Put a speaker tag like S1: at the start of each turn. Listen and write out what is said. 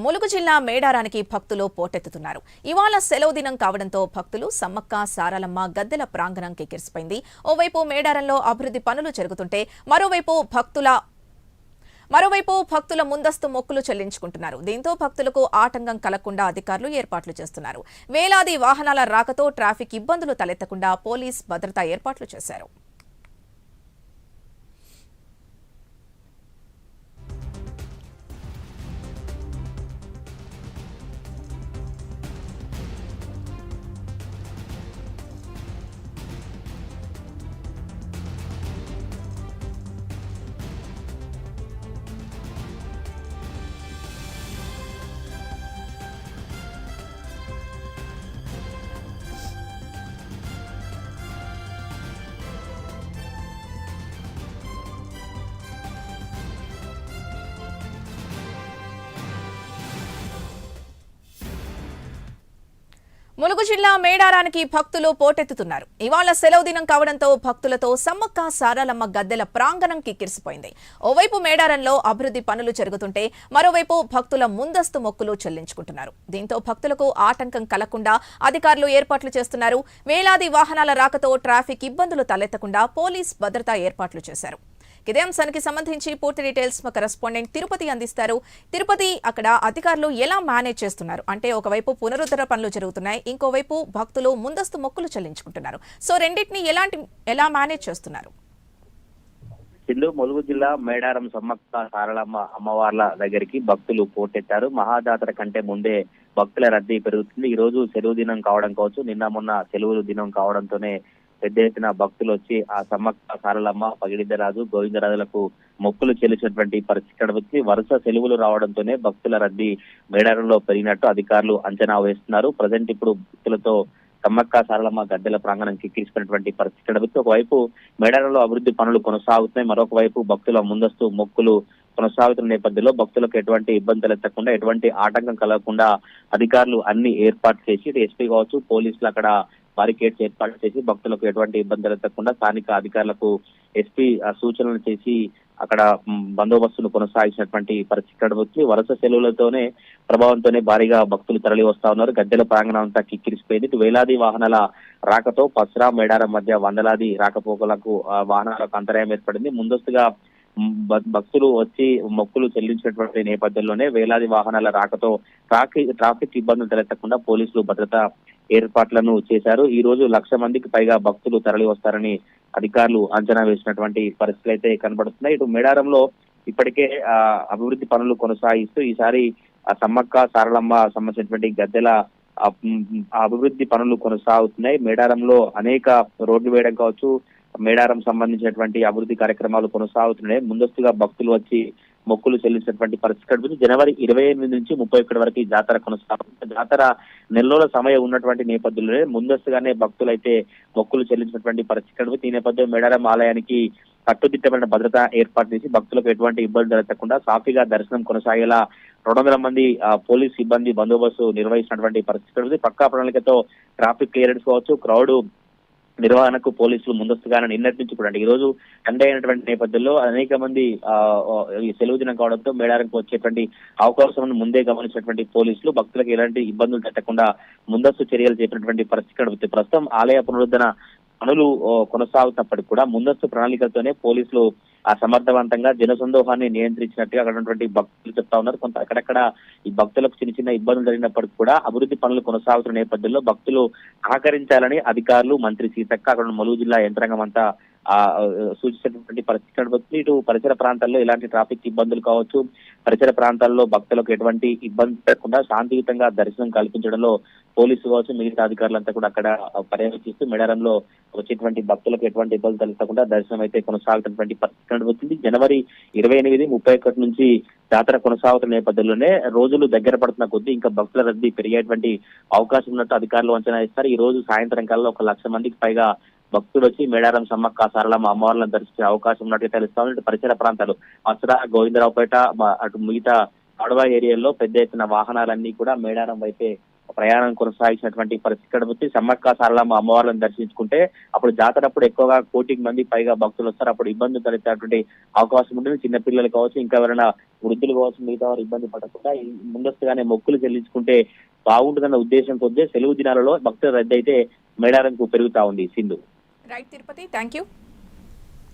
S1: ములుగు జిల్లా మేడారానికి భక్తులు పోటెత్తుతున్నారు. ఇవాళ సెలవు దినం కావడంతో భక్తులు సమ్మక్క సారలమ్మ గద్దెల ప్రాంగణం కిక్కిరిసిపోయింది. ఓవైపు మేడారంలో అభివృద్ధి పనులు జరుగుతుంటే మరోవైపు భక్తుల ముందస్తు మొక్కులు చెల్లించుకుంటున్నారు. దీంతో భక్తులకు ఆటంకం కలగకుండా అధికారులు ఏర్పాట్లు చేస్తున్నారు. వేలాది వాహనాల రాకతో ట్రాఫిక్ ఇబ్బందులు తలెత్తకుండా పోలీస్ భద్రతా ఏర్పాట్లు చేశారు. ములుగు జిల్లా మేడారానికి భక్తులు పోటెత్తుతున్నారు. ఇవాళ సెలవు దినం కావడంతో భక్తులతో సమ్మక్క సారలమ్మ గద్దెల ప్రాంగణం కిక్కిరిసిపోయింది. ఓవైపు మేడారంలో అభివృద్ధి పనులు జరుగుతుంటే మరోవైపు భక్తుల ముందస్తు మొక్కులు చెల్లించుకుంటున్నారు. దీంతో భక్తులకు ఆటంకం కలగకుండా అధికారులు ఏర్పాట్లు చేస్తున్నారు. వేలాది వాహనాల రాకతో ట్రాఫిక్ ఇబ్బందులు తలెత్తకుండా పోలీస్ భద్రతా ఏర్పాట్లు చేశారు. ఇదే అంశానికి సంబంధించి పూర్తి డీటెయిల్స్ మా కరెస్పాండెంట్ తిరుపతి అందిస్తారు. తిరుపతి, అక్కడ అధికారులు ఎలా మేనేజ్ చేస్తున్నారు? అంటే ఒకవైపు పునరుద్ధరణ పనులు జరుగుతున్నాయి, ఇంకోవైపు భక్తులు ముందస్తు మొక్కులు చెల్లించుకుంటున్నారు. సో రెండింటిని ఎలా మేనేజ్ చేస్తున్నారు?
S2: ములుగు జిల్లా మేడారం సమ్మక్క సారలమ్మ అమ్మవార్ల దగ్గరికి భక్తులు పోటెత్తారు. మహాజాతర కంటే ముందే భక్తుల రద్దీ పెరుగుతుంది. ఈ రోజు సెలవు దినం కావడం కావచ్చు, నిన్న మొన్న సెలవు దినం కావడంతోనే పెద్ద ఎత్తున భక్తులు వచ్చి ఆ సమ్మక్క సారలమ్మ, పగిడిద్దరాజు, గోవిందరాజులకు మొక్కులు చెల్లించినటువంటి పరిస్థితి వచ్చి వరుస సెలవులు రావడంతోనే భక్తుల రద్దీ మేడారంలో పెరిగినట్టు అధికారులు అంచనా వేస్తున్నారు. ప్రజెంట్ ఇప్పుడు భక్తులతో సమ్మక్క సారలమ్మ గద్దెల ప్రాంగణం కిక్కిరిసినటువంటి పరిస్థితి వచ్చి ఒకవైపు మేడారంలో అభివృద్ధి పనులు కొనసాగుతున్నాయి, మరొక వైపు భక్తుల ముందస్తు మొక్కులు కొనసాగుతున్న నేపథ్యంలో భక్తులకు ఎటువంటి ఇబ్బందులు ఎత్తకుండా, ఎటువంటి ఆటంకం కలగకుండా అధికారులు అన్ని ఏర్పాటు చేసి ఎస్పీ కావచ్చు, పోలీసులు అక్కడ బారికేడ్స్ ఏర్పాటు చేసి భక్తులకు ఎటువంటి ఇబ్బందులు ఎత్తకుండా స్థానిక అధికారులకు ఎస్పీ సూచనలు చేసి అక్కడ బందోబస్తును కొనసాగించినటువంటి పరిస్థితి వచ్చి వరుస సెలవులతోనే ప్రభావంతోనే భారీగా భక్తులు తరలి వస్తా ఉన్నారు. గద్దెల ప్రాంగణం అంతా కిక్కిరిసిపోయింది. వేలాది వాహనాల రాకతో పస్రా మేడారం మధ్య వందలాది రాకపోకలకు వాహనాలకు అంతరాయం ఏర్పడింది. ముందస్తుగా భక్తులు వచ్చి మొక్కులు చెల్లించినటువంటి నేపథ్యంలోనే వేలాది వాహనాల రాకతో ట్రాఫిక్ ఇబ్బందులు తలెత్తకుండా పోలీసులు భద్రతా ఏర్పాట్లను చేశారు. ఈ రోజు 1,00,000 మందికి పైగా భక్తులు తరలి వస్తారని అధికారులు అంచనా వేసినటువంటి పరిస్థితులు అయితే కనబడుతున్నాయి. ఇటు మేడారంలో ఇప్పటికే అభివృద్ధి పనులు కొనసాగిస్తూ ఈసారి సమ్మక్క సారలమ్మ సంబంధించినటువంటి గద్దెల అభివృద్ధి పనులు కొనసాగుతున్నాయి. మేడారంలో అనేక రోడ్లు వేయడం కావచ్చు, మేడారం సంబంధించినటువంటి అభివృద్ధి కార్యక్రమాలు కొనసాగుతున్నాయి. ముందస్తుగా భక్తులు వచ్చి మొక్కులు చెల్లించినటువంటి పరిస్థితి జనవరి 28 నుంచి 31 వరకు ఈ జాతర కొనసాగుతుంది. జాతర నెలల సమయం ఉన్నటువంటి నేపథ్యంలో ముందస్తుగానే భక్తులు అయితే మొక్కులు చెల్లించినటువంటి పరిస్థితి. ఈ నేపథ్యం మేడారం ఆలయానికి కట్టుదిట్టమైన భద్రత ఏర్పాటు చేసి భక్తులకు ఎటువంటి ఇబ్బంది జరగకుండా సాఫీగా దర్శనం కొనసాగేలా 200 మంది పోలీస్ సిబ్బంది బందోబస్తు నిర్వహించినటువంటి పరిస్థితి. పక్కా ప్రణాళికతో ట్రాఫిక్ క్లియరెన్స్ కావచ్చు, క్రౌడ్ నిర్వహణకు పోలీసులు ముందస్తుగానే నిన్నటి నుంచి కూడా, ఈ రోజు సండే అయినటువంటి నేపథ్యంలో అనేక మంది ఈ సెలవు దినం కావడంతో మేడారంకు వచ్చేటువంటి అవకాశం ముందే గమనించినటువంటి పోలీసులు భక్తులకు ఎలాంటి ఇబ్బందులు తగ్గకుండా ముందస్తు చర్యలు చేసినటువంటి పరిస్థితి. ప్రస్తుతం ఆలయ పునరుద్ధరణ పనులు కొనసాగుతున్నప్పటికీ కూడా ముందస్తు ప్రణాళికలతోనే పోలీసులు సమర్థవంతంగా జనసందోహాన్ని నియంత్రించినట్టుగా అక్కడ ఉన్నటువంటి భక్తులు చెప్తా ఉన్నారు. కొంత అక్కడక్కడ ఈ భక్తులకు చిన్న చిన్న ఇబ్బందులు జరిగినప్పటికీ కూడా అభివృద్ధి పనులు కొనసాగుతున్న నేపథ్యంలో భక్తులు సహకరించాలని అధికారులు, మంత్రి సీతక్క, అక్కడ ములుగు జిల్లా యంత్రాంగం అంతా సూచించినటువంటి పరిస్థితి. ఇటు పరిసర ప్రాంతాల్లో ఎలాంటి ట్రాఫిక్ ఇబ్బందులు కావచ్చు, పరిసర ప్రాంతాల్లో భక్తులకు ఎటువంటి ఇబ్బంది లేకుండా శాంతియుతంగా దర్శనం కల్పించడంలో పోలీసు కావచ్చు, మిగతా అధికారులంతా కూడా అక్కడ పర్యవేక్షిస్తూ మేడారంలో వచ్చేటువంటి భక్తులకు ఎటువంటి ఇబ్బంది కలగకుండా దర్శనం అయితే కొనసాగుతున్నటువంటి పరిస్థితి వచ్చింది. జనవరి 28, 31 నుంచి జాతర కొనసాగుతున్న నేపథ్యంలోనే రోజులు దగ్గర పడుతున్న కొద్దీ ఇంకా భక్తుల రద్దీ పెరిగేటువంటి అవకాశం ఉన్నట్టు అధికారులు అంచనా ఇస్తారు. ఈ రోజు సాయంత్రం కల్లా 1,00,000 మందికి పైగా భక్తులు వచ్చి మేడారం సమ్మక్క సారలమ్మ అమ్మవార్లను దర్శించే అవకాశం ఉన్నట్టు తెలుస్తా ఉంది. పరిసర ప్రాంతాలు అసరా, గోవిందరావుపేట, అటు మిగతా అడవా ఏరియాల్లో పెద్ద ఎత్తున వాహనాలన్నీ కూడా మేడారం వైపే ప్రయాణం కొనసాగించినటువంటి పరిస్థితి కనబడుతుంది. సమ్మక్క సారలమ్మ అమ్మవార్లను దర్శించుకుంటే అప్పుడు జాతరప్పుడు ఎక్కువగా 1 కోటికి మంది పైగా భక్తులు వస్తారు. అప్పుడు ఇబ్బందులు తలెత్తేటువంటి అవకాశం ఉంటుంది. చిన్నపిల్లలు కావచ్చు, ఇంకా ఎవరైనా వృద్ధులు కావచ్చు, మిగతా వారు ఇబ్బంది పడకుండా ముందస్తుగానే మొక్కులు చెల్లించుకుంటే బాగుంటుందన్న ఉద్దేశం కొద్దే సెలవు దినాలలో భక్తుల రద్దీ అయితే మేడారంకు పెరుగుతా ఉంది. Sindhu.
S1: Right Tirupati, thank you.